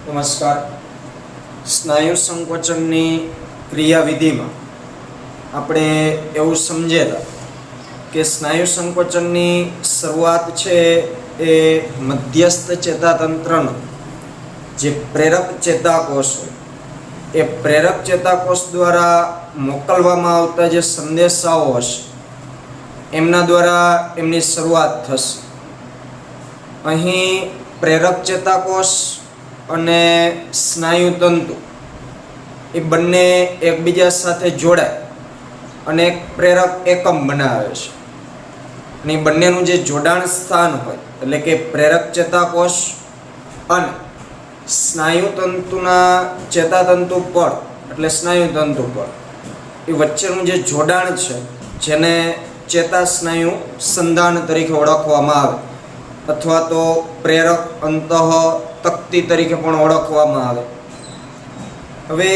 નમસ્કાર. સ્નાયુ સંકોચનની ક્રિયાવિધિમાં આપણે એવું સમજેલા કે સ્નાયુ સંકોચનની શરૂઆત છે એ મધ્યસ્થ ચેતાતંત્રનો જે પ્રેરક ચેતાકોષ હોય એ પ્રેરક ચેતાકોષ દ્વારા મોકલવામાં આવતા જે સંદેશાઓ હશે એમના દ્વારા એમની શરૂઆત થશે. અહીં પ્રેરક ચેતાકોષ અને સ્નાયુ તંતુ એ બંને એકબીજા સાથે જોડાય અને એક પ્રેરક એકમ બનાવે છે. અને બંનેનું જે જોડાણ સ્થાન હોય એટલે કે પ્રેરક ચેતાકોષ અને સ્નાયુ તંતુના ચેતાતંતુ પર એટલે સ્નાયુ તંતુ પર એ વચ્ચેનું જે જોડાણ છે જેને ચેતાસ્નાયુ સંધાન તરીકે ઓળખવામાં આવે અથવા તો પ્રેરક અંતઃ તક્તિ તરીકે પણ ઓળખવામાં આવે. હવે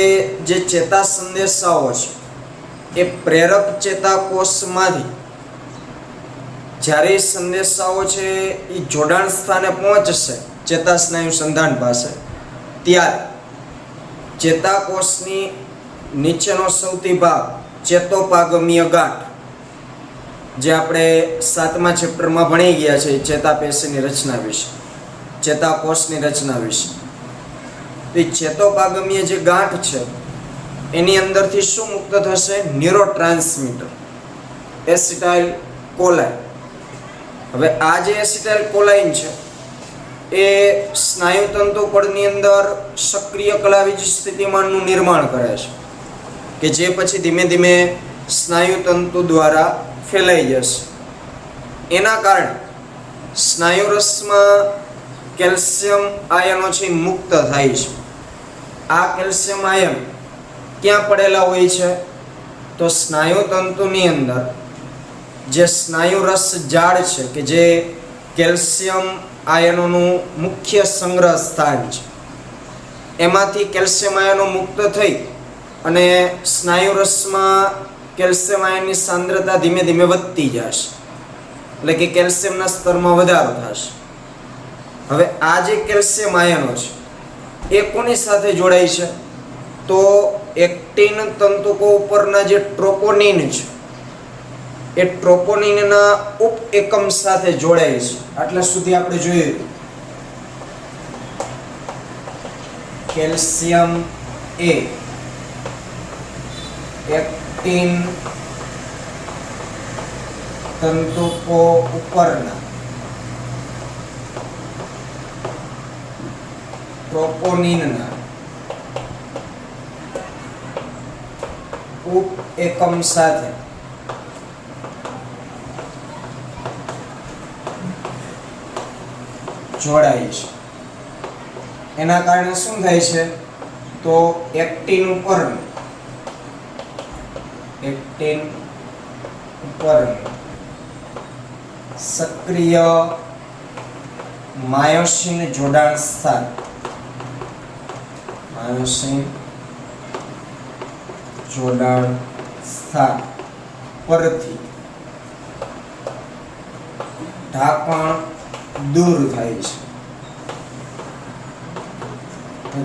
જે ચેતા સંદેશાઓ છે એ પ્રેરક ચેતાકોષમાંથી જ્યારે સંદેશાઓ છે એ જોડાણ સ્થાને પહોંચશે ચેતાસ્નાયુ સંધાન પાસે, ત્યારે ચેતાકોષની નીચેનો સૌથી ભાગ ચેતોપાગમીય ગાંઠ, જે આપણે 7મા ચેપ્ટરમાં ભણી ગયા છે ચેતાપેશીની રચના વિશે, ચેતાકોષની રચના વિશે. તો ચેતોપાગમીય જે ગાંઠ છે એની અંદરથી શું મુક્ત થશે? Neurotransmitter acetylcholine. હવે આ જે એસિટાઇલ કોલાઇન છે એ સ્નાયુ તંતુ પડની અંદર સક્રિય કલાવીજ સ્થિતિમાનનું નિર્માણ કરે છે કે જે પછી ધીમે ધીમે સ્નાયુ તંતુ દ્વારા ફેલાઈ જશે. એના કારણે સ્નાયુરસમાં કેલ્શિયમ આયનો છે મુક્ત થાય છે. આ કેલ્શિયમ આયન ક્યાં પડેલા હોય છે? તો સ્નાયુ તંતુની અંદર જે સ્નાયુરસ જાળ છે કે જે કેલ્શિયમ આયનોનું મુખ્ય સંગ્રહ સ્થાન છે, એમાંથી કેલ્શિયમ આયનો મુક્ત થઈ અને સ્નાયુરસમાં કેલ્શિયમ આયનની સાંદ્રતા ધીમે ધીમે વધતી જશે, એટલે કે કેલ્શિયમના સ્તરમાં વધારો થશે. હવે આ જે કેલ્શિયમ આયનો છે એ કોની સાથે જોડાય છે? તો એક્ટિન તંતુકો ઉપરના જે ટ્રોપોનિન છે એ ટ્રોપોનિનના ઉપ એકમ સાથે જોડાય છે. આટલા સુધી આપણે જોયું કેલ્શિયમ એ એક્ટિન તંતુકો ઉપરના ટ્રોપોનિનના ઉપ એકમ સાથે જોડાય છે. એના કારણે શું થાય છે? તો એક્ટિન ઉપરનું સક્રિય માયોસિન જોડાણ સ્થાન, માયોસિન જોડાણ સ્થાન પરથી ઢાંકણ દૂર થાય છે.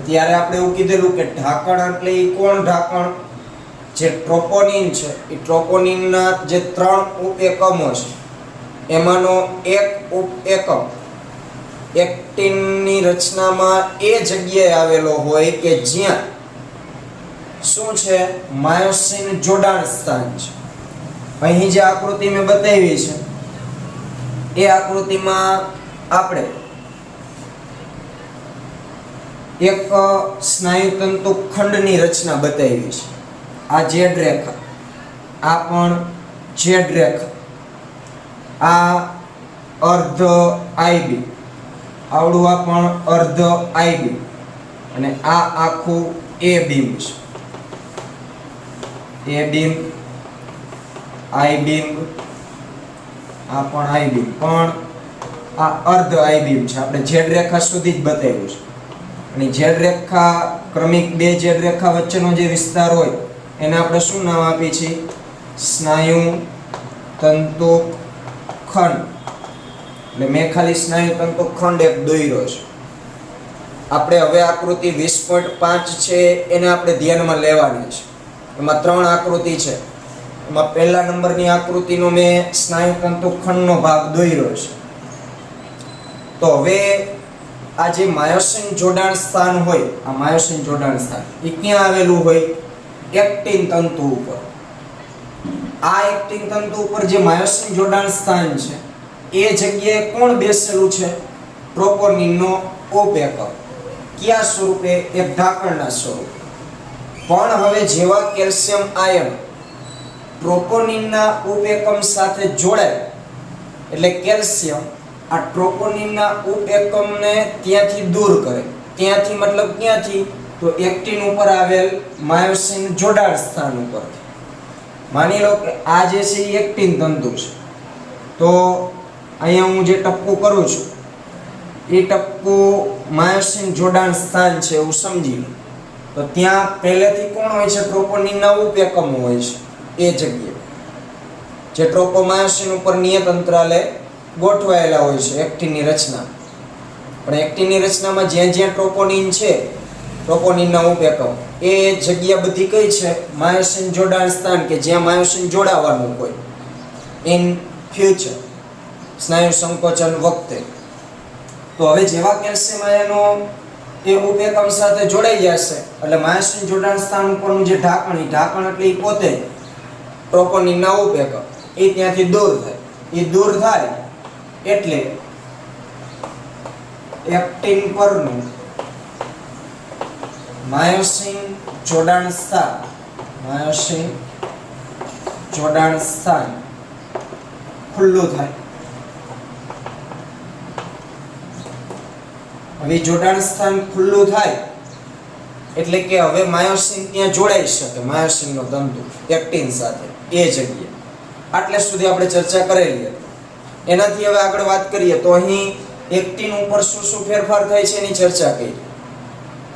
ત્યારે આપણે એવું કીધેલું કે ઢાંકણ એટલે એ કોણ ઢાંકણ? જે ટ્રોપોનિન છે એ ટ્રોપોનિનના જે 3 ઉપ એકમો છે એમાંનો એક ઉપ એકમ એક્ટિનની રચનામાં એ જગ્યાએ આવેલો હોય કે જ્યાં શું છે? માયોસિન જોડાણ સ્થાન છે. અહીં જે આકૃતિ મેં બતાવી છે એ આકૃતિમાં આપણે એક સ્નાયુ તંતુ ખંડની રચના બતાવી છે. આ ઝેડ રેખા, આ પણ ઝેડ રેખા, આ અર્ધ આઈબી, આવડું આ પણ અર્ધ આઈબી, અને આ આખું એ બીમ છે. એ બીમ, આઈ બીમ, આ પણ આઈ બીમ, પણ આ અર્ધ આઈ બીમ છે. આપણે ઝેડ રેખા સુધી જ બતાવ્યું છે. અને ઝેડ રેખા ક્રમિક બે ઝેડ રેખા વચ્ચેનો જે વિસ્તાર હોય એને આપણે શું નામ આપીએ છીએ? સ્નાયુ તંતુ ખંડ. એટલે મેં ખાલી સ્નાયુ તંતુ ખંડ એક દોર્યો છે. આપણે હવે આકૃતિ 20.5 છે એને આપણે ધ્યાનમાં લેવાની છે. એમાં 3 આકૃતિ છે. એમાં પહેલા નંબરની આકૃતિનો મેં સ્નાયુતંતુ ખંડનો ભાગ દોર્યો છે. તો હવે આ જે માયોસિન જોડાણ સ્થાન હોય, આ માયોસિન જોડાણ સ્થાન એ ક્યાં આવેલું હોય? એક્ટિન તંતુ ઉપર. આ એક્ટિન તંતુ ઉપર જે માયોસિન જોડાણ સ્થાન છે એ જગ્યાએ કોણ બેસેલું છે? ટ્રોપોનિનનો ઉપએકમ. કયા સ્વરૂપે? એક ઢાંકણના સ્વરૂપે. પણ હવે જેવા કેલ્શિયમ આયન ટ્રોપોનિનના ઉપએકમ સાથે જોડાય એટલે કેલ્શિયમ આ ટ્રોપોનિનના ઉપએકમને ત્યાંથી દૂર કરે. ત્યાંથી મતલબ ક્યાંથી? તો એક્ટિન ઉપર આવેલ માયોસિન જોડાણ સ્થાન ઉપરથી. માની લો કે આ જે છે એ એક્ટિન તંતુ છે. તો અહીંયા હું જે ટપકું કરું છું એ ટપકું માયોસિન જોડાણ સ્થાન છે એવું સમજી લો. તો ત્યાં પહેલેથી કોણ હોય છે? ટ્રોપોનિનના ઉપએકમો હોય છે. એ જગ્યાએ જે ટ્રોપોમાયોસિન ઉપર નિયત અંતરાલે ગોઠવાયેલા હોય છે એક્ટિનની રચના. પણ એક્ટિનની રચનામાં જ્યાં જ્યાં ટ્રોપોનિન છે, ટ્રોપોનિનના ઉપએકમ, એ જગ્યા બધી કઈ છે? માયોસિન જોડાણ સ્થાન, કે જ્યાં માયોસિન જોડાવાનું હોય ઇન ફ્યુચર સ્નાયુ સંકોચન વખતે. તો હવે જેવા કેલ્શિયમ આયનો એ ઉપએકમ સાથે જોડાઈ જશે એટલે માયોસિન જોડાણ સ્થાન ઉપરનું જે ઢાંકણ, એ ઢાંકણ એટલે એ પોતે ટ્રોપોનિનના ઉપએકમ, એ ત્યાંથી દૂર થાય. એ દૂર થાય એટલે એક્ટિન પરનું માયોસિન જોડાણ સ્થાન, માયોસિન જોડાણ સ્થાન ખુલ્લું થાય. હવે જોડાણ સ્થાન ખુલ્લું થાય એટલે કે હવે માયોસિન ત્યાં જોડાઈ શકે, માયોસિનનો તંતુ એક્ટિન સાથે એ જગ્યાએ. આટલે સુધી આપણે ચર્ચા કરેલી હતી. એનાથી હવે આગળ વાત કરીએ તો અહીં એક્ટિન ઉપર શું શું ફેરફાર થાય છે એની ચર્ચા કરી.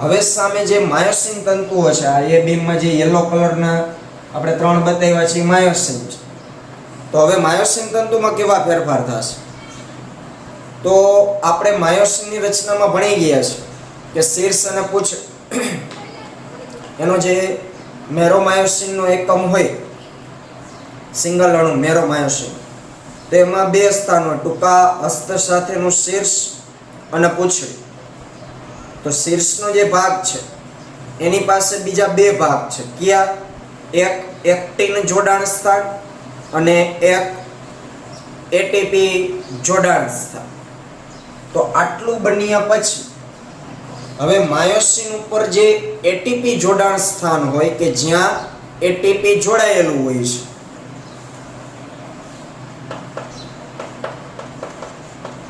હવે સામે જે માયોસિન તંતુઓ છે, આ એ બીમમાં જે યલો કલરના આપણે 3 બતાવ્યા છે માયોસિન છે. તો હવે માયોસિન તંતુમાં કેવા ફેરફાર થશે? તો આપણે માયોસિનની રચનામાં ભણી ગયા છે કે શીર્ષ અને પૂંછ એનો જે મેરોમાયોસિનનો એકમ હોય, સિંગલ અણુ મેરોમાયોસિન, તેમાં 2 સ્થાન હોય, ટૂંકા હસ્ત સાથેનું શીર્ષ અને પૂંછડી. તો શીર્ષનો જે ભાગ છે એની પાસે બીજા 2 ભાગ છે. કયા? એક એક્ટિન જોડાણ સ્થાન અને એક એટીપી જોડાણ સ્થાન. તો આટલું બન્યા પછી હવે માયોસિન ઉપર જે એટીપી જોડાણ સ્થાન હોય કે જ્યાં એટીપી જોડાયેલું હોય છે,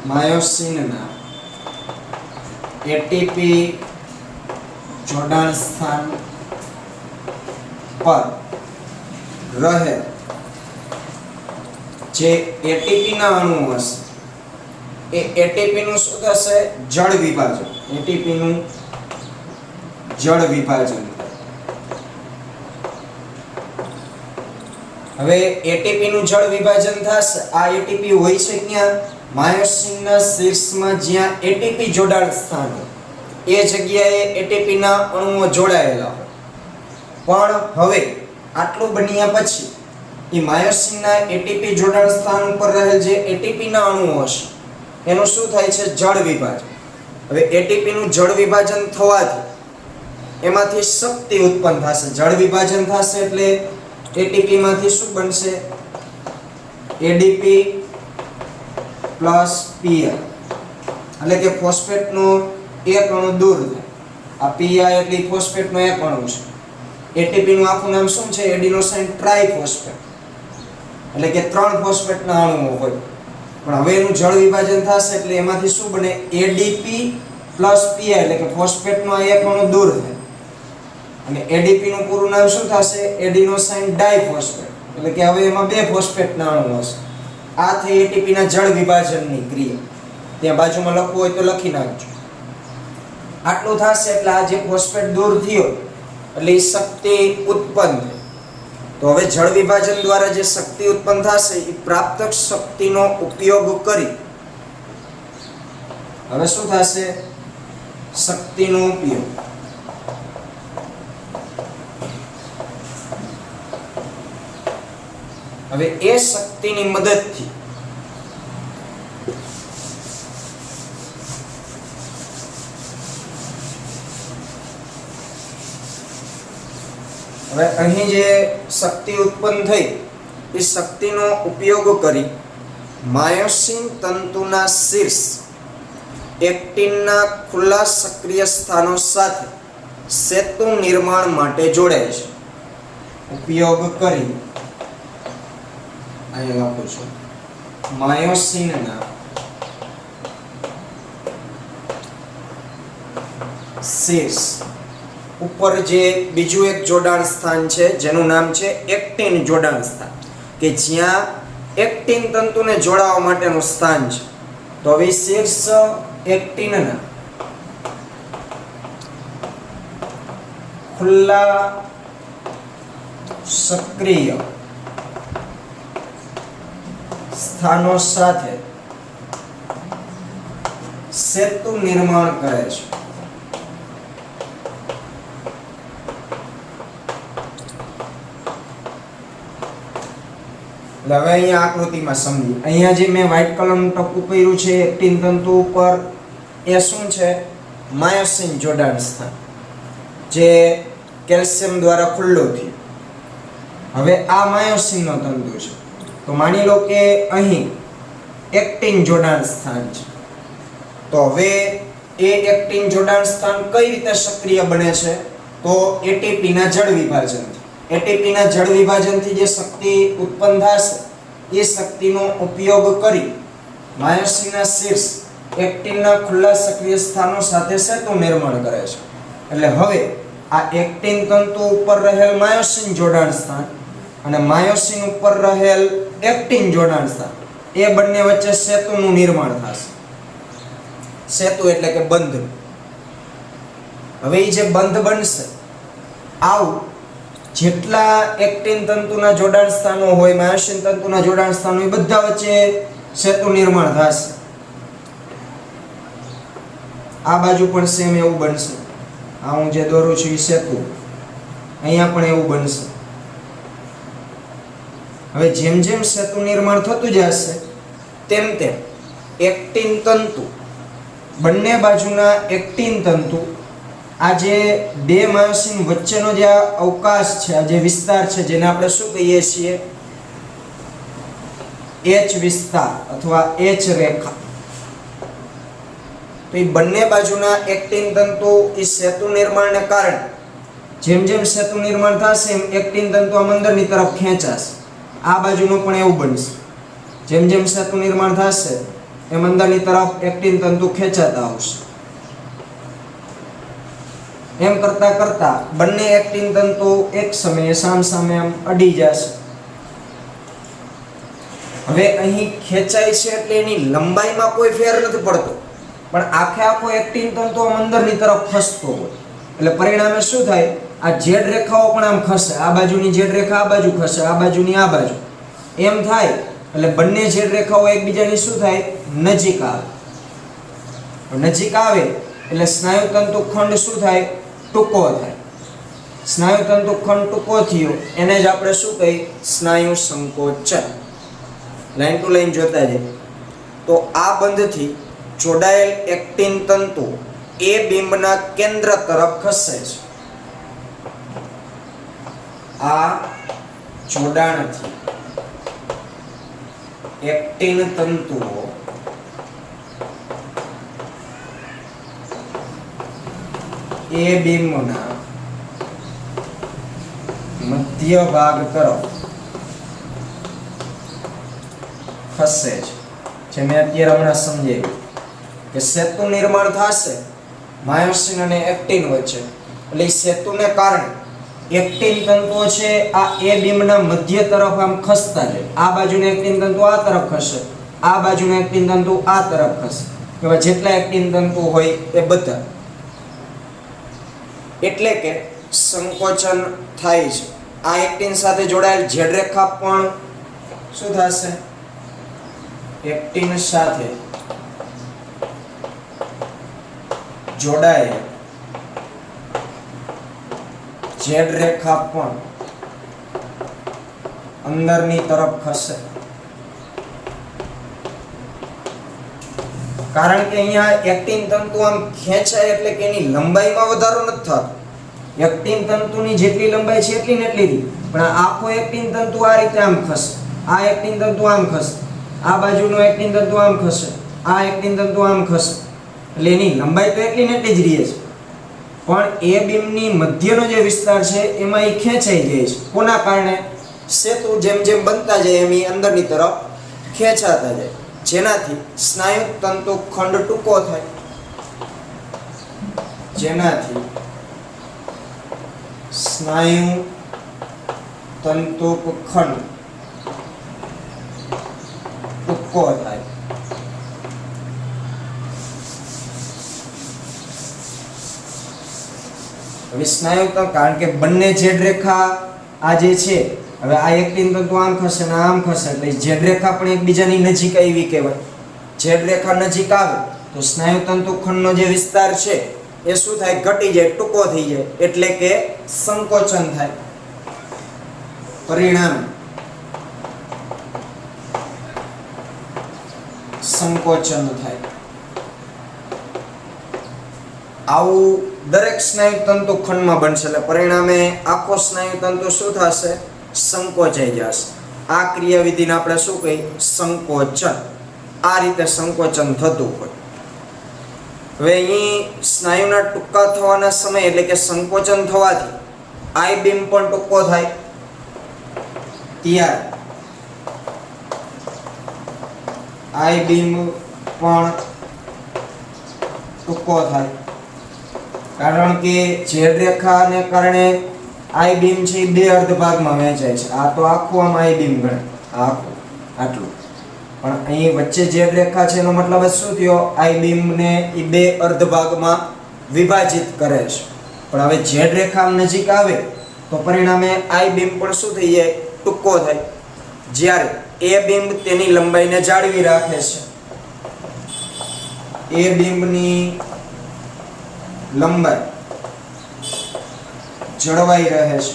માયોસિનના એટીપી જોડાણ સ્થાન પર રહે જે એટીપીના અણુઓ હશે એ એટીપીનું શું થશે? જળ વિભાજન. એટીપીનું જળ વિભાજન. હવે એટીપીનું જળ વિભાજન થશે. આ એટીપી હોય છે ક્યાં? માયોસિનના શીર્ષમાં જ્યાં એટીપી જોડાણ સ્થાન હોય એ જગ્યાએ એટીપીના અણુઓ જોડાયેલા હોય. પણ હવે આટલું બન્યા પછી એ માયોસિનના એટીપી જોડાણ સ્થાન ઉપર રહેલ જે એટીપીના અણુઓ હશે એનું શું થાય છે? જળ વિભાજન. હવે એટીપીનું જળ વિભાજન થવાથી એમાંથી શક્તિ ઉત્પન્ન થશે. જળ વિભાજન થશે એટલે એટીપીમાંથી શું બનશે? એડીપી પ્લસ પીઆઈ, એટલે કે ફોસ્ફેટનો એક અણુ દૂર થાય. આ પીઆઈ એટલે ફોસ્ફેટનો એક અણુ છે. એટીપીનું આખું નામ શું છે? એડિનોસાઇન ટ્રાઇફોસ્ફેટ, એટલે કે 3 ફોસ્ફેટના અણુઓ હોય. પણ હવે એનું જળ વિભાજન થશે એટલે એમાંથી શું બને? એડીપી પ્લસ પીઆઈ, એટલે કે ફોસ્ફેટનો એક અણુ દૂર થાય. અને એડીપી નું પૂરું નામ શું થશે? એડિનોસાઇન ડાઇફોસ્ફેટ, એટલે કે હવે એમાં 2 ફોસ્ફેટના અણુ હશે. આ થઈ એટીપી ના જળ વિભાજનની ક્રિયા. ત્યાં બાજુમાં લખવું હોય તો લખી નાખજો. આટલું થશે એટલે આ જે ફોસ્ફેટ દૂર થયો એટલે એ શક્તિ ઉત્પન્ન થઈ. તો હવે જળ વિભાજન દ્વારા જે શક્તિ ઉત્પન્ન થશે એ પ્રાપ્ત શક્તિનો ઉપયોગ કરી હવે શું થશે? શક્તિનો ઉપયોગ. હવે એ શક્તિની મદદથી હવે અહીં જે શક્તિ ઉત્પન્ન થઈ એ શક્તિનો ઉપયોગ કરી માયોસિન તંતુના શીર્ષ એક્ટિનના ખુલ્લા સક્રિય સ્થાનો સાથે સેતુ નિર્માણ માટે જોડાય છે. ઉપયોગ કરી અહીં લખું છું માયોસિનના શીર્ષ ઉપર જે બીજું એક જોડાણ સ્થાન છે જેનું નામ છે એક્ટિન જોડાણ સ્થાન, કે જ્યાં એક્ટિન તંતુને જોડાવા માટેનું સ્થાન છે. તો હવે શીર્ષ એક્ટિનના ખુલ્લા સક્રિય સ્થાનો સાથે સેતુ નિર્માણ કરે છે. હવે અહીંયા આકૃતિમાં સમજી, અહીંયા જે મેં વ્હાઇટ કલરનું ટપકું કર્યું છે એક્ટિન તંતુ ઉપર, એ શું છે? માયોસિન જોડાણ સ્થાન, જે કેલ્શિયમ દ્વારા ખુલ્લું થયું. હવે આ માયોસિનનો તંતુ છે, તો માની લો કે અહીં એક્ટિન જોડાણ સ્થાન છે. તો હવે એ એક્ટિન જોડાણ સ્થાન કઈ રીતે સક્રિય બને છે? તો એટીપીના જળ વિભાજનથી. એટીપીના જળ વિભાજનથી જે શક્તિ ઉત્પન્ન થશે એ શક્તિનો ઉપયોગ કરી માયોસિનના શીર્ષ એક્ટિનના ખુલ્લા સક્રિય સ્થાનો સાથે સેતુ નિર્માણ કરે છે. એટલે હવે આ એક્ટિન તંતુ ઉપર રહેલ માયોસિન જોડાણ સ્થાન અને માયોસિન ઉપર રહેલ એક્ટિન જોડાણ સ્થાન, એ બંને વચ્ચે સેતુનું નિર્માણ થશે. સેતુ એટલે કે બંધ. હવે એ જે બંધ બનશે, આવું જેટલા એક્ટિન તંતુના જોડાણ સ્થાનો હોય, માયોસિન તંતુના જોડાણ સ્થાનો, એ બધા વચ્ચે સેતુ નિર્માણ થશે. આ બાજુ પણ સેમ એવું બનશે. આ હું જે દોરું છું એ સેતુ, અહીંયા પણ એવું બનશે. હવે જેમ જેમ સેતુ નિર્માણ થતું જશે તેમ તેમ એક્ટિન તંતુ, બંને બાજુના એક્ટિન તંતુ, આ જે બે માયોસિન વચ્ચેનો જે અવકાશ છે, આ જે વિસ્તાર છે, જેને આપણે શું કહીએ છીએ? એચ વિસ્તાર અથવા એચ રેખા. તો એ બંને બાજુના એક્ટિન તંતુ એ સેતુ નિર્માણને કારણે જેમ જેમ સેતુ નિર્માણ થશે એમ એક્ટિન તંતુ આમ અંદરની તરફ ખેંચાશે. આ બાજુનું પણ એવું બનશે. જેમ જેમ સેતુ નિર્માણ થશે એમ અંદરની તરફ એક્ટિન તંતુ ખેંચાતા આવશે. એમ કરતા કરતા બંને એક્ટિન તંતુ એક સમયે સામસામે આમ અડી જશે. હવે અહીં ખેંચાય છે એટલે એની લંબાઈમાં કોઈ ફેર નથી પડતો, પણ આખે આખો એક્ટિન તંતુ આમ અંદરની તરફ ખસતો હોય. એટલે પરિણામે શું થાય? આ ઝેડ રેખાઓ પણ આમ ખસે. આ બાજુની ઝેડ રેખા આ બાજુ ખસે, આ બાજુની આ બાજુ. એમ થાય એટલે બંને ઝેડ રેખાઓ એકબીજાની શું થાય? નજીક આવે. નજીક આવે એટલે સ્નાયુ તંતુ ખંડ શું થાય? ટૂંકો થાય. સ્નાયુ તંતુ ખંડ ટૂંકો થયો એને જ આપણે શું કહીએ? સ્નાયુ સંકોચન. લાઈન ટુ લાઈન જોતા જઈએ તો આ બંધથી જોડાયેલ એક્ટિન તંતુ એ બિંબના કેન્દ્ર તરફ ખસે છે. આ જોડાણથી એક્ટિન તંતુઓ એ બિંબના મધ્ય ભાગ તરફ ખસે છે. જે મેં અત્યારે હમણાં સમજાવ્યું કે સેતુ નિર્માણ થશે માયોસિન અને એક્ટિન વચ્ચે. એટલે એ સેતુને કારણે એક્ટિન તંતુઓ છે આ એ બિંબના મધ્ય તરફ આમ ખસતા જાય. આ બાજુના એક્ટિન તંતુ આ તરફ ખસે, આ બાજુના એક્ટિન તંતુ આ તરફ ખસે. એવા જેટલા એક્ટિન તંતુ હોય એ બધા. એટલે કે સંકોચન થાય છે. આ એક્ટિન સાથે જોડાયેલ ઝેડ રેખા પણ શું થશે? એક્ટિન સાથે જોડાય ઝેડ રેખા પણ અંદરની તરફ ખસે, કારણ કે અહીંયા એક્ટિન તંતુ આમ ખેંચાય એટલે કે એની લંબાઈમાં વધારો નથી થતો. એક્ટિન તંતુની જેટલી લંબાઈ છે એટલી ને એટલી જ, પણ આ આખો એક્ટિન તંતુ આ રીતે આમ ખસે, આ એક્ટિન તંતુ આમ ખસે, આ બાજુનો એક્ટિન તંતુ આમ ખસે, આ એક્ટિન તંતુ આમ ખસે, એટલે એની લંબાઈ તો એટલી ને એટલી જ રહે છે. પણ એ બીમની મધ્યનો જે વિસ્તાર છે એમાં એ ખેંચાઈ જાય છે. કોના કારણે? સેતુ જેમ જેમ બનતા જાય એમ અંદરની તરફ ખેંચાતા જાય, જેનાથી સ્નાયુ તંતુ ખંડ ટૂંકો થાય, જેનાથી સ્નાયુ તંતુ ખંડ ટૂંકો થાય. હવે સ્નાયુ તંતુ, કારણ કે બંને ઝેડ રેખા આ જે છે, હવે આ એક્ટિન તંતુ આમ ખસે ને આમ ખસે, એટલે ઝેડ રેખા પણ એકબીજાની નજીક આવી કહેવાય. ઝેડ રેખા નજીક આવે તો સ્નાયુ તંતુ ખંડનો જે વિસ્તાર છે એ શું થાય? ઘટી જાય, ટૂંકો થઈ જાય, એટલે કે સંકોચન થાય. પરિણામે સંકોચન થાય. આવું દરેક સ્નાયુ તંતુ ખંડમાં બનશે, એટલે પરિણામે આખો સ્નાયુ તંતુ શું થશે? સંકોચાઈ જશે. આ ક્રિયાવિધિને આપણે શું કહીએ? સંકોચન. આ રીતે સંકોચન થતું હોય. હવે અહીં સ્નાયુના ટૂંકા થવાના સમય એટલે કે સંકોચન થવાથી આઈ બીમ પણ ટૂંકો થાય, ત્યારે આઈ બીમ પણ ટૂંકો થાય, કારણ કે ઝેડ રેખાને કારણે આઈ બીમ છે એ બે અર્ધ ભાગમાં વહેંચાય છે. આ તો આખું આમ આઈ બીમ ગણે, આખું આટલું, પણ અહીં વચ્ચે ઝેડ રેખા છે એનો મતલબ શું થયો? આઈ બીમ ને એ બે અર્ધ ભાગમાં વિભાજિત કરે છે. પણ હવે ઝેડ રેખા નજીક આવે તો પરિણામે આઈ બીમ પણ શું થઈ જાય? ટૂંકો થાય, જ્યારે એ બીમ તેની લંબાઈને જાળવી રાખે છે. એ બીમની લંબાઈ જળવાઈ રહે છે,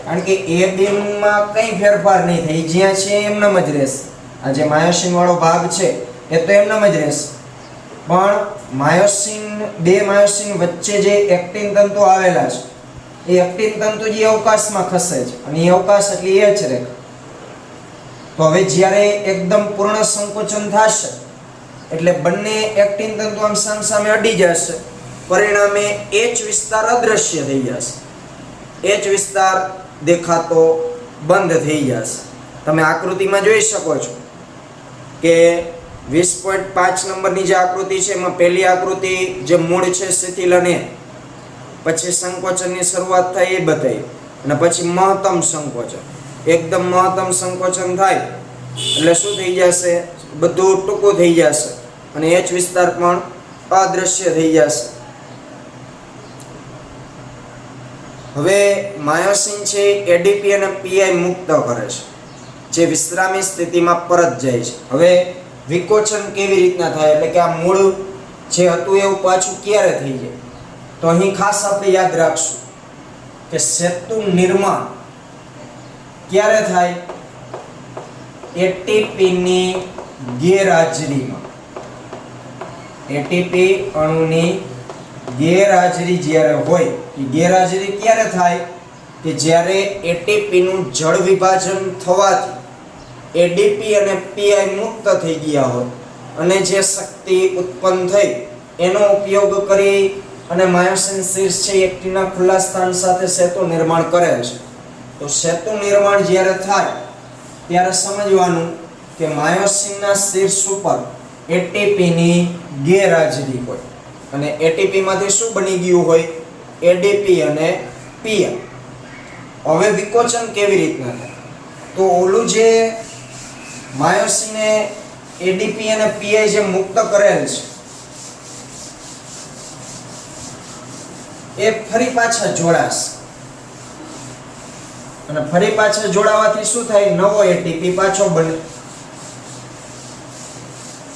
કારણ કે એ બીમમાં કંઈ ફેરફાર નહીં થાય, જ્યાં છે એમનામ જ રહેશે. આ જે માયોસિન વાળો ભાગ છે એ તો એમનામ જ રહેશે, પણ માયોસિન, બે માયોસિન વચ્ચે જે એક્ટિન તંતુ આવેલા છે એ એક્ટિન તંતુ જે અવકાશમાં ખસે છે, અને એ અવકાશ એટલે એ જ રેખા. તો હવે જ્યારે એકદમ પૂર્ણ સંકોચન થશે એટલે બંને એક્ટિન તંતુ આમ સામસામે અડી જશે, પરિણામે એચ વિસ્તાર અદ્રશ્ય થઈ જશે, એચ વિસ્તાર દેખાતો બંધ થઈ જશે. તમે આકૃતિમાં જોઈ શકો છો કે 20.5 નંબરની જે આકૃતિ છે એમાં પહેલી આકૃતિ જે મૂળ છે શિથિલ અને પછી સંકોચનની શરૂઆત થાય એ બતાવી, અને પછી મહત્તમ સંકોચન. એકદમ મહત્તમ સંકોચન થાય એટલે શું થઈ જશે? બધું ટૂંકું થઈ જશે અને એચ વિસ્તાર પણ અદ્રશ્ય થઈ જશે. હવે માયોસિન છે એડીપી અને પીઆઈ મુક્ત કરે છે, જે વિશ્રામી સ્થિતિમાં પરત જાય છે. હવે વિકોચન કેવી રીતના થાય, એટલે કે આ મૂળ જે હતું એવું પાછું ક્યારે થઈ જાય? તો અહીં ખાસ આપણે યાદ રાખશું કે સેતુ નિર્માણ ક્યારે થાય? એટીપીની ગેરહાજરીમાં. એટીપી અણુની ગેરહાજરી જ્યારે હોય, એ ગેરહાજરી ક્યારે થાય? કે જ્યારે એટીપીનું જળ વિભાજન થવાથી એડીપી અને પીઆઈ મુક્ત થઈ ગયા હોય અને જે શક્તિ ઉત્પન્ન થઈ એનો ઉપયોગ કરી અને માયોસિન શીર્ષ છે એક્ટિનના ખુલ્લા સ્થાન સાથે સેતુ નિર્માણ કરે છે. તો સેતુ નિર્માણ જ્યારે થાય ત્યારે સમજવાનું કે માયોસિનના શીર્ષ ઉપર એટીપીની ગેરહાજરી હોય અને એટીપી માંથી શું બની ગયું હોય? એડીપી અને પીઆઈ. હવે વિકોચન કેવી રીતના થાય? તો ઓલું જે માયોસિને એડીપી અને પીઆઈ જે મુક્ત કરેલ છે એ ફરી પાછા જોડાશે, અને ફરી પાછા જોડાવાથી શું થાય? નવો એટીપી પાછો બને.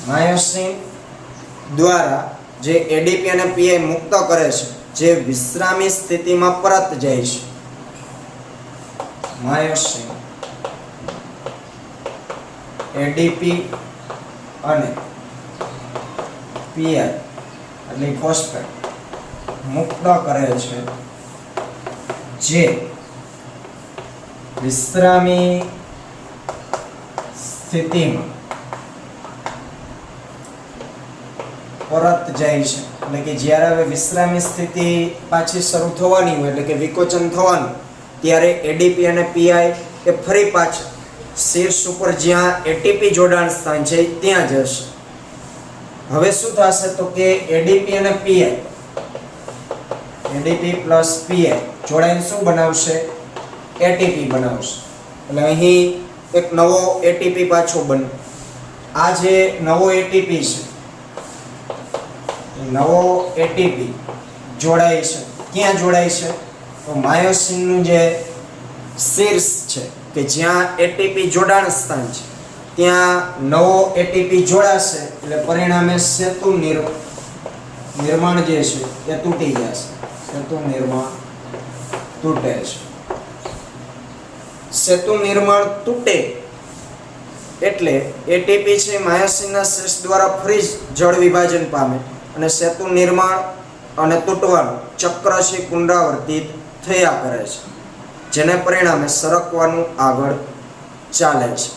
માયોસિન દ્વારા જે એડીપી અને પીઆઈ મુક્ત કરે છે, જે વિશ્રામી સ્થિતિમાં પરત જાય છે. માયોસિન એડીપી અને પીઆઈ એટલે ફોસ્ફેટ મુક્ત કરે છે, જે વિશ્રામી સ્થિતિમાં પરત જાય છે. એટલે કે જ્યારે હવે વિશ્રામી સ્થિતિ પાછી શરૂ થવાની હોય, એટલે કે વિકોચન થવાનું, ત્યારે એડીપી અને પીઆઈ એ ફરી પાછા શીર્ષ ઉપર જ્યાં એટીપી જોડાણ સ્થાન છે ત્યાં જશે. હવે શું થશે તો કે એડીપી અને પીઆઈ, એડીપી પ્લસ પીઆઈ જોડાઈને શું બનાવશે? એટીપી બનાવશે. એટલે અહીં એક નવો એટીપી પાછો બને. આ જે નવો એટીપી છે, નવો એટીપી જોડાય છે. ક્યાં જોડાય છે? તો માયોસિનનું જે શીર્ષ છે કે જ્યાં એટીપી જોડાણ સ્થાન છે ત્યાં નવો એટીપી જોડાશે. એટલે પરિણામે સેતુ નિર્માણ જે છે એ તૂટી જશે. સેતુ નિર્માણ તૂટે છે. સેતુ નિર્માણ તૂટે એટલે એટીપી છે માયોસિનના શીર્ષ દ્વારા ફરી જળ વિભાજન પામે અને સેતુ નિર્માણ અને તૂટવાનું ચક્ર છે પુનરાવર્તિત થયા કરે છે, જેને પરિણામે સરકવાનું આગળ ચાલે છે.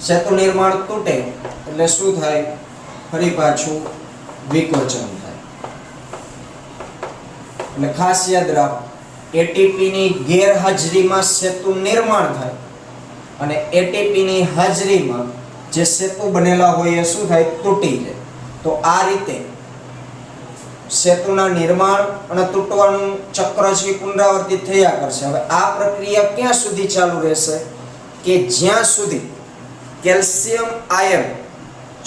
સેતુ નિર્માણ તૂટે એટલે શું થાય? ફરી પાછું વિકોચન થાય. એટલે ખાસ યાદ રાખો, એટીપી ની ગેરહાજરીમાં સેતુ નિર્માણ થાય અને એટીપી ની હાજરીમાં જે સેતુ બનેલા હોય એ શું થાય? તૂટી જાય. તો આ રીતે સેતુના નિર્માણ અને તૂટવાનું ચક્ર છે પુનરાવર્તિત થયા કરશે. હવે આ પ્રક્રિયા ક્યાં સુધી ચાલુ રહેશે? કે જ્યાં સુધી કેલ્શિયમ આયન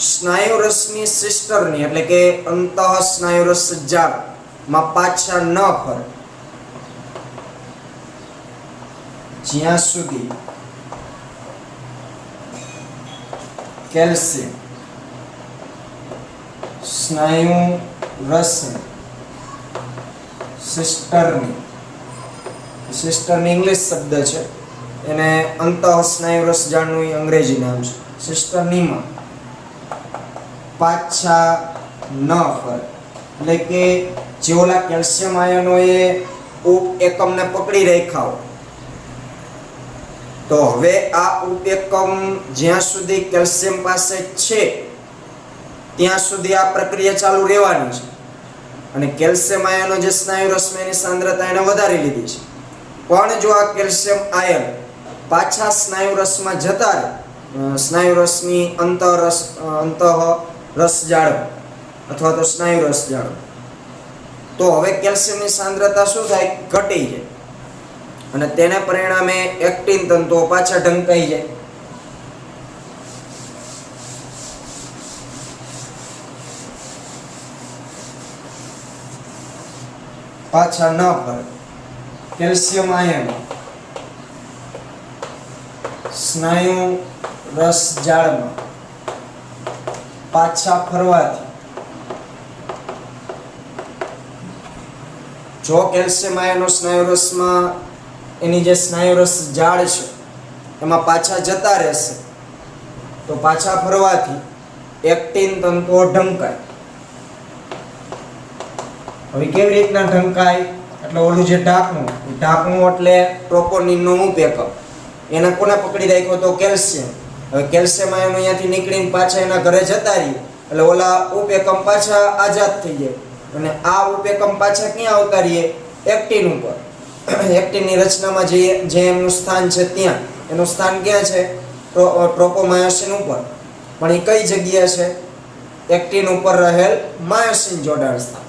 સ્નાયુરસની સિસ્ટરની એટલે કે અંતઃ સ્નાયુરસ જાળમાં પાછા ન ફરે, જ્યાં સુધી કેલ્શિયમ સ્નાયુ રસ સિસ્ટરની ઇંગ્લિશ શબ્દ છે, એને અંતઃ સ્નાયુ રસ જાળનું અંગ્રેજી નામ છે. સિસ્ટર્નીમાં પાછા ન ફરે એટલે કે જે ઓલા કેલ્શિયમ આયનો એ ઉપ એકમને પકડી રાખ્યા હોય, તો હવે આ ઉપ એકમ જ્યાં સુધી કેલ્શિયમ પાસે છે ત્યાં સુધી આ પ્રક્રિયા ચાલુ રહેવાની છે. અને કેલ્શિયમ આયનો જે સ્નાયુ રસમાં એની સાંદ્રતા એને વધારી લીધી છે. પણ જો આ કેલ્શિયમ આયન પાછા સ્નાયુ રસમાં જતા રહે, સ્નાયુ રસની અંતઃ રસ જાળ અથવા તો સ્નાયુ રસ જાળ, તો હવે કેલ્શિયમની સાંદ્રતા શું થાય? ઘટી જાય અને તેને પરિણામે એક્ટિન તંતુઓ પાછા ઢંકાઈ જાય. પાછા ન ફરે. કેલ્શિયમ આયન સ્નાયુ રસ જાળમાં પાછા ફરવાથી જો કેલ્શિયમ આયનો સ્નાયુ રસમાં એની જે સ્નાયુ રસ જાળ છે એમાં પાછા જતા રહેશે, તો પાછા ફરવાથી એક્ટિન તંતુઓ ઢંકાય. હવે કેવી રીતના ઢંકાય? એટલે ઓલું જે ઢાંકણું એટલે ટ્રોપોનિનનો ઉપ એકમ, એને કોને પકડી રાખ્યો? તો કેલ્શિયમ. હવે કેલ્શિયમ આયનો અહીંયાથી નીકળીને પાછા એના ઘરે જતા રહી એટલે ઓલા ઉપ એકમ પાછા આઝાદ થઈ જાય અને આ ઉપ એકમ પાછા ક્યાં આવતા રહીએ? એક્ટિન ઉપર. એક્ટિનની રચનામાં જે એમનું સ્થાન છે ત્યાં, એનું સ્થાન ક્યાં છે? ટ્રોપોમાયોસિન ઉપર. પણ એ કઈ જગ્યા છે? એક્ટિન ઉપર રહેલ માયોસિન જોડાણ સ્થાન.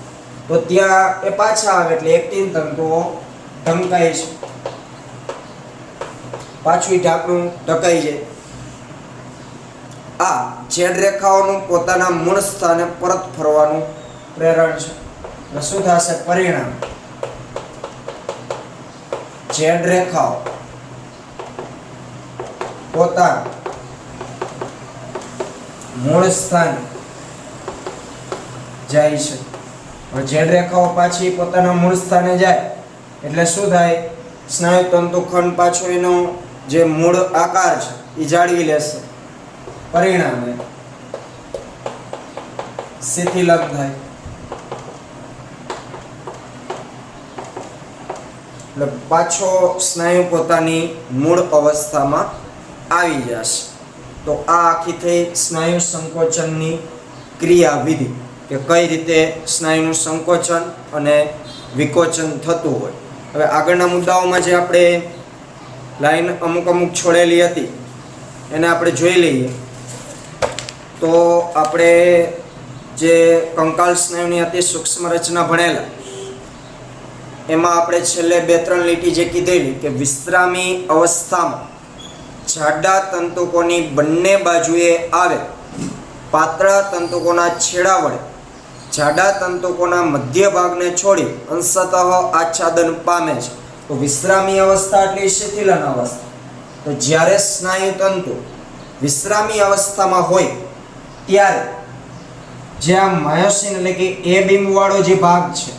તો ત્યાં એ પાછા આવે એટલે એક્ટિન તંતુઓ ઢંકાય છે, પાછું ઢાંકણું ઢકાઈ જાય. આ છેદ રેખાઓનું પોતાના મૂળ સ્થાને પરત ફરવાનું પ્રેરણ છે. શું થશે? પરિણામ છેદ રેખાઓ પોતાના મૂળ સ્થાને જાય છે. હવે ઝેડ રેખાઓ પાછી પોતાના મૂળ સ્થાને જાય એટલે શું થાય? સ્નાયુ તંતુખંડ પાછો એનો જે મૂળ આકાર છે એ જાળવી લેશે, પરિણામે શિથિલન થાય. એટલે પાછો સ્નાયુ પોતાની મૂળ અવસ્થામાં આવી જશે. તો આ આખી થઈ સ્નાયુ સંકોચનની ક્રિયાવિધિ, કે કઈ રીતે સ્નાયુનું સંકોચન અને વિકોચન થતું હોય. હવે આગળના મુદ્દાઓમાં જે આપણે લાઈન અમુક છોડેલી હતી એને આપણે જોઈ લઈએ. તો આપણે જે કંકાલ સ્નાયુની અતિ સૂક્ષ્મ રચના ભણેલા એમાં આપણે છેલ્લે 2-3 લીટી જે કીધેલી કે વિશ્રામી અવસ્થામાં જાડા તંતુકોની બંને બાજુએ આવે પાતળા તંતુકોના છેડા વડે જાડા તંતુકોના મધ્ય ભાગને છોડી અંશતઃ આચ્છાદન પામે છે. તો વિશ્રામી અવસ્થા એટલે શિથિલન અવસ્થા. તો જ્યારે સ્નાયુ તંતુ વિશ્રામી અવસ્થામાં હોય ત્યારે જે આ માયોસિન એટલે કે એ બીમ વાળો જે ભાગ છે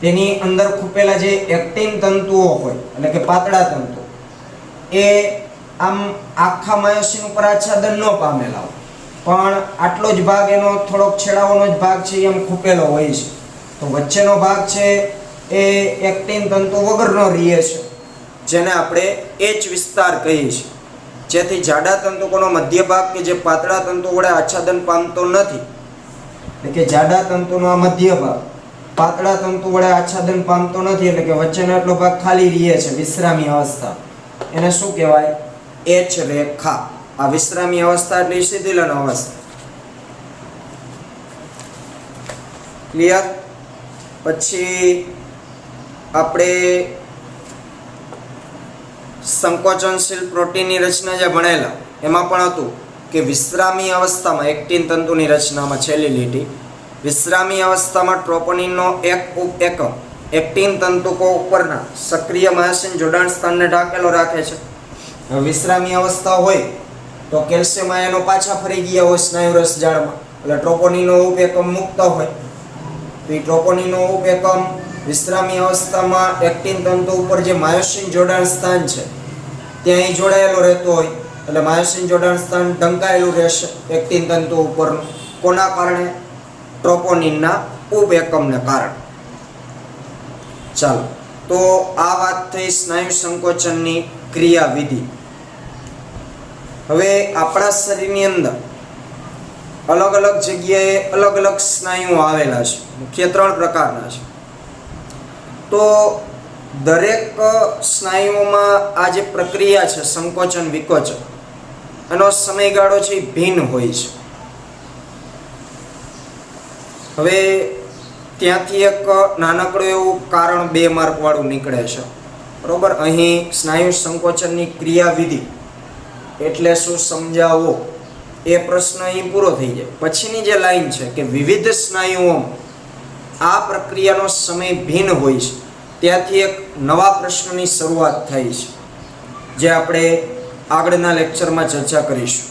તેની અંદર ખૂપેલા જે એક્ટિન તંતુઓ હોય એટલે કે પાતળા તંતુ એ આમ આખા માયોસિન ઉપર આચ્છાદન ન પામેલા હોય, પણ આટલો જ ભાગ એનો થોડોક છેડાઓનો જ ભાગ છે એમ ખૂપેલો હોય છે. તો વચ્ચેનો ભાગ છે એ એક્ટિન તંતુ વગરનો રહે છે, જેને આપણે એચ વિસ્તાર કહીએ છીએ. જેથી જાડા તંતુકોનો મધ્ય ભાગ કે જે પાતળા તંતુ વડે આચ્છાદન પામતો નથી, એટલે કે જાડા તંતુનો આ મધ્ય ભાગ પાતળા તંતુ વડે આચ્છાદન પામતો નથી, એટલે કે વચ્ચેનો એટલો ભાગ ખાલી રહે છે વિશ્રામી અવસ્થા. એને શું કહેવાય? એચ રેખા. આ વિશ્રામી અવસ્થા એટલે શિથિલન અવસ્થા. ક્લિયર? પછી આપણે સંકોચનશીલ પ્રોટીનની રચના જે ભણેલા એમાં પણ હતું કે વિશ્રામી અવસ્થામાં એક્ટિન તંતુની રચનામાં છેલ્લી લીટી, વિશ્રામી અવસ્થામાં ટ્રોપોનિનનો એક ઉપએકમ એક્ટિન તંતુકો ઉપરના સક્રિય માયોસિન જોડાણ સ્થાનને ઢાંકેલો રાખે છે. વિશ્રામી અવસ્થા હોય તો કેલ્શિયમ આયનો પાછા ફરી ગયા હોય સ્નાયુ રસજાળમાં, એટલે ટ્રોપોનિનનો ઉપએકમ મુક્ત હોય. તો એ ટ્રોપોનિનનો ઉપએકમ વિશ્રામી અવસ્થામાં એક્ટિન તંતુ ઉપર જે માયોસિન જોડાણ સ્થાન છે ત્યાં જોડાયેલો રહેતો હોય, એટલે માયોસિન જોડાણ સ્થાન ઢંકાયેલું રહેશે એક્ટિન તંતુ ઉપરનું. કોના કારણે? ટ્રોપોનિનના ઉપએકમને કારણે. ચાલો, તો આ વાત થઈ સ્નાયુ સંકોચનની ક્રિયાવિધિ. હવે આપણા શરીરની અંદર અલગ અલગ જગ્યાએ અલગ અલગ સ્નાયુઓ આવેલા છે, મુખ્ય 3 પ્રકારના છે. તો દરેક સ્નાયુઓમાં આ જે પ્રક્રિયા છે સંકોચન વિકોચન એનો સમયગાળો છે એ ભિન્ન હોય છે. હવે ત્યાંથી એક નાનકડું એવું કારણ 2 માર્ક વાળું નીકળે છે, બરોબર? અહીં સ્નાયુ સંકોચનની ક્રિયાવિધિ એટલે શું સમજાવો એ પ્રશ્ન અહીં પૂરો થઈ જાય. પછીની જે લાઈન છે કે વિવિધ સ્નાયુઓમાં આ પ્રક્રિયાનો સમય ભિન્ન હોય છે, ત્યાંથી એક નવા પ્રશ્નની શરૂઆત થાય છે, જે આપણે આગળના લેક્ચરમાં ચર્ચા કરીશું.